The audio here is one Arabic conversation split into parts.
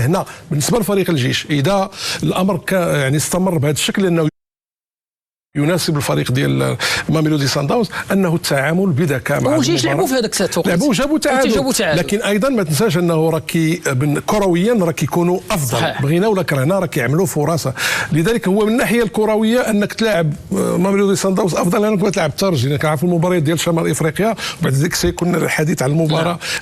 هنا بالنسبه لفريق الجيش اذا الامر يعني استمر بهذا الشكل، لانه يناسب الفريق ديال ماميلودي سان داونز انه التعامل بذكاء مع الجيش. لعبوا في هذاك الوقت، لعبوا وجابوا تعادل، لكن ايضا ما تنساش انه راه كرويا راه كيكونوا افضل، بغينا ولا كرهنا راه كيعملوا فرص. لذلك هو من الناحيه الكرويه انك تلاعب ماميلودي سان داونز افضل انك تلاعب الترجي، لان كنعرفوا المباريات ديال شمال افريقيا، وبعد ذلك سيكون الحديث عن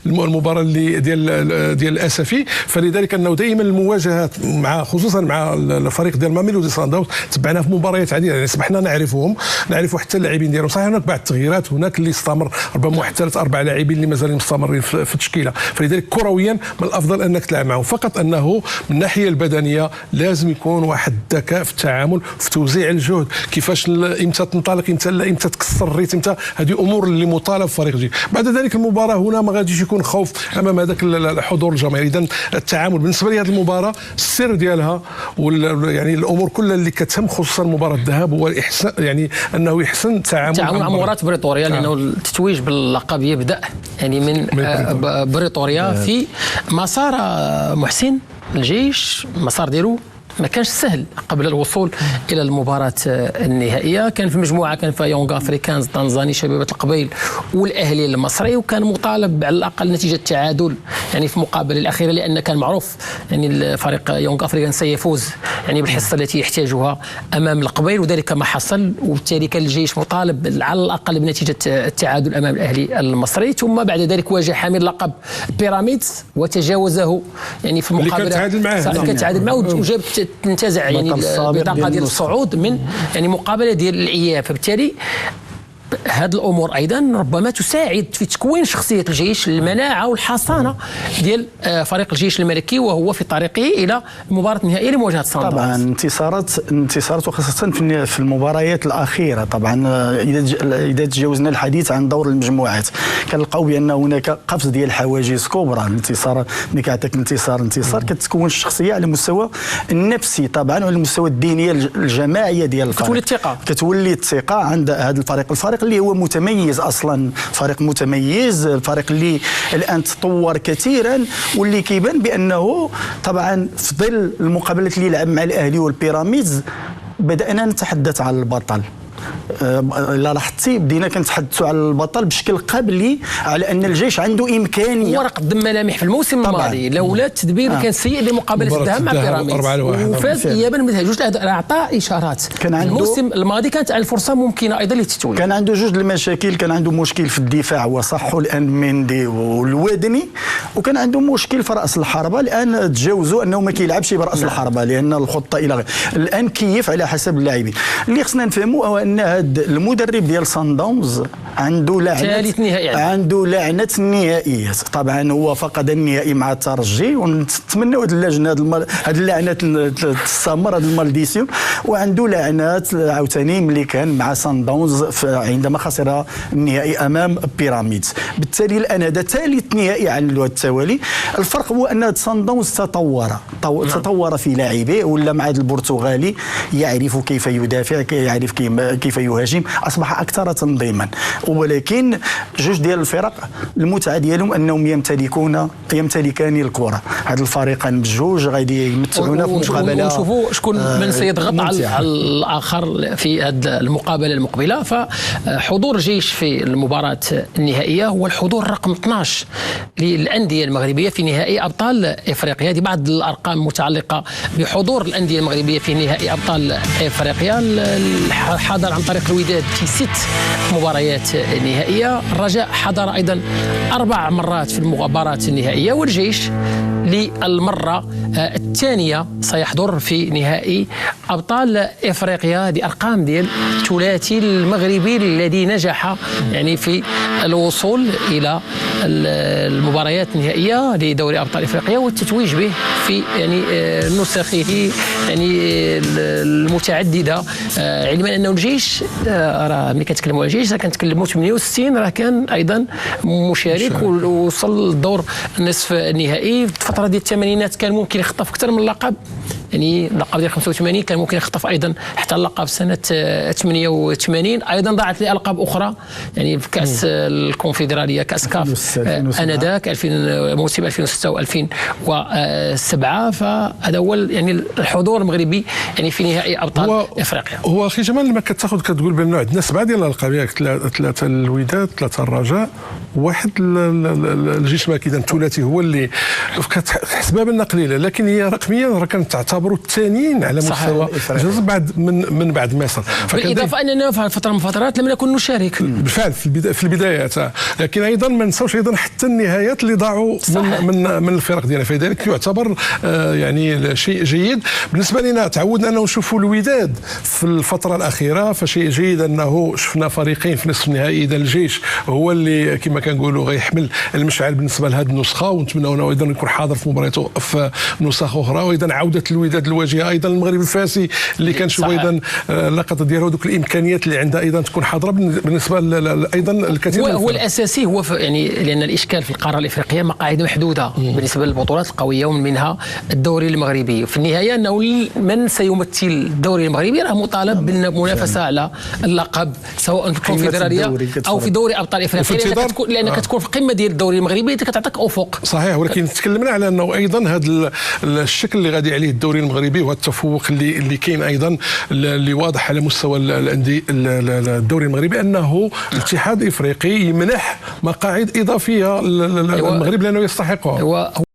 المباراه اللي ديال الاسفي. فلذلك انه دائما المواجهات مع خصوصا مع الفريق ديال ماميلودي سان داونز تبعناها في مباريات عديده، يعني اصبحنا نعرفهم، نعرفوا حتى اللاعبين ديالهم. صحيح هناك بعض التغييرات، هناك اللي استمر ربما واحد 3-4 لاعبين اللي مازالين مستمرين في التشكيله، فلذلك كرويا من الافضل انك تلعب معهم، فقط انه من الناحيه البدنيه لازم يكون واحد الذكاء في التعامل في توزيع الجهد، كيفاش امتى تنطلق، امتى تكسر الريتم، امتى، هذه امور اللي مطالب فريق الجيش. بعد ذلك المباراه هنا ما غاديش يكون خوف امام هذاك الحضور الجماهيري. اذا التعامل بالنسبه لي هذه المباراه السر ديالها يعني الامور كلها اللي كتهم خصوصا مباراه الذهاب هو يعني انه يحسن التعامل مع مباراه بريطوريا، لانه التتويج باللقب يبدا يعني من بريطوريا في مسار محسن الجيش. المسار ديالو ما كانش سهل قبل الوصول الى المباراه النهائيه. كان في المجموعه كان في يونغ افريكانز، تنزاني، شبيبه القبيل والاهلي المصري، وكان مطالب على الاقل نتيجه تعادل يعني في المقابله الاخيره، لان كان معروف يعني الفريق يونغ افريكانز سيفوز يعني بالحصه التي يحتاجها امام القبيل، وذلك ما حصل. وبالتالي كان الجيش مطالب على الاقل بنتيجه التعادل امام الاهلي المصري. ثم بعد ذلك واجه حامل لقب بيراميدز وتجاوزه يعني في المقابله كان تعادل معه وجاب تنتزع يعني البطاقه ديال الصعود من يعني مقابله ديال الاياب. فبالتالي هذه الامور ايضا ربما تساعد في تكوين شخصيه الجيش، المناعه والحصانه ديال فريق الجيش الملكي وهو في طريقه الى المباراه النهائيه لمواجهه سان داونز. طبعا انتصارات وخاصه في المباريات الاخيره. طبعا اذا تجاوزنا الحديث عن دور المجموعات كنلقاو بان هناك قفز ديال حواجز كبرى. الانتصار ملي كيعطيك انتصار كتكون الشخصيه على المستوى النفسي طبعا، وعلى المستوى الذهني الجماعيه ديال الفريق. كتولي الثقه عند هذا الفريق اللي هو متميز اصلا، فريق متميز، الفريق اللي الان تطور كثيرا، واللي كيبان بانه طبعا في ظل المقابلات اللي لعب مع الاهلي والبيراميدز بدانا نتحدث على البطل. الا لاحظتي بدينا كنتحدثوا على البطل بشكل قبلي، على ان الجيش عنده امكانيه. هو راه قدم ملامح في الموسم الماضي، لولا التدبير كان سيء لمقابله الذهاب مع بيراميدز وفاز ايابا من جوج اعطى اشارات. كان الموسم الماضي كانت الفرصه ممكنه ايضا للتتويج. كان عنده جوج المشاكل، كان عنده مشكل في الدفاع وصحوا الان مندي والودني، وكان عنده مشكل في راس الحربه. الان تجاوزوا انه ما كيلعبش براس الحربه لان الخطه الى الان كيف على حسب اللاعبين. اللي خصنا نفهموا هو ان هذا المدرب ديال سان داونز عنده لعنه النهائيات. طبعا هو فقد النهائي مع الترجي، ونتمنوا هذه اللجنه هذه اللعنه تستمر، هذه المالديسيون. وعنده لعنات عاوتاني ملي كان مع سان داونز عندما خسر النهائي امام بيراميدز. بالتالي الان هذا ثالث نهائي على التوالي. الفرق هو ان سان داونز تطور في لاعبيه، ولا مع البرتغالي يعرف كيف يدافع، يعرف كيف يهاجم، اصبح اكثر تنظيما. ولكن جوج ديال الفرق المتعه ديالهم انهم يمتلكان الكره. هاد الفريقين بجوج غادي يمتعونا في مقابله، ونشوفوا شكون من سيضغط على الاخر في هذه المقابله المقبله. فحضور الجيش في المباراه النهائيه هو الحضور رقم 12 للانديه المغربيه في نهائي ابطال افريقيا. هذه بعض الارقام المتعلقه بحضور الانديه المغربيه في نهائي ابطال افريقيا. حضر عن طريق الوداد في 6 مباريات نهائيه، الرجاء حضر ايضا 4 مرات في المباراه النهائيه، والجيش للمره الثانيه سيحضر في نهائي ابطال افريقيا. هذه ارقام ديال الثلاثي المغربي الذي نجح يعني في الوصول الى المباريات النهائيه لدوري ابطال افريقيا والتتويج به في يعني نسخه يعني المتعدده. علما انه الجيش راه ملي كنتكلموا على الجيش كنتكلموا 68 راه كان ايضا مشارك ووصل للدور النصف النهائي. في الفتره ديال الثمانينات كان ممكن يخطف اكثر من لقب يعني اللقب ديال 85 كان ممكن يخطف ايضا حتى اللقب سنه 88. ايضا ضاعت لي القاب اخرى يعني في كاس الكونفدراليه، كاس كاف انذاك موسم 2006 و2007. فهذا هو يعني الحضور المغربي يعني في نهائي ابطال افريقيا. هو اخي جمال لما كتقول بان عندنا 7 ديال الالقاب، 3 الوداد، 3 الرجاء، واحد الجيش ماكيده الثلاثي هو اللي كتحسبها بان قليله، لكن هي رقميا راه كنعتبروا الثانيين على مستوى بعد من بعد مصر. بالاضافه اننا في فتره من الفترات لم نكن نشارك بالفعل في البدايات، لكن ايضا ما نساوش ايضا حتى النهايات اللي ضاعوا من الفرق ديالنا، فلذلك يعتبر يعني شيء جيد بالنسبه لنا. تعودنا انه نشوفوا الوداد في الفتره الاخيره، فشيء جيد انه شفنا فريقين في نصف النهائي. اذا الجيش هو اللي كما كنقولوا غيحمل المشعل بالنسبه لهذه النسخه، ونتمنوا انه ايضا يكون حاضر في مبارياته في نسخ اخرى. وايضا عوده الوداد الواجهه ايضا المغرب الفاسي اللي كنشوف ايضا اللقطه ديالو ودوك الامكانيات اللي عندها ايضا تكون حاضره بالنسبه ايضا الكثير هو الاساسي هو يعني لان الاشكال في القاره الافريقيه مقاعد محدوده بالنسبه للبطولات القويه ومن منها الدوري المغربي. في النهايه انه من سيمثل الدوري المغربي راه مطالب بالمنافسه على اللقب سواء في الكونفدراليه او في دوري ابطال افريقيا، لانك تكون في القمه ديال الدوري المغربي كتعطيك افق. صحيح، ولكن تكلمنا على انه ايضا هذا الشكل اللي غادي عليه الدوري المغربي والتفوق اللي كاين ايضا اللي واضح على مستوى الدوري المغربي، انه الاتحاد الافريقي يمنح مقاعد اضافيه للمغرب لانه يستحقها.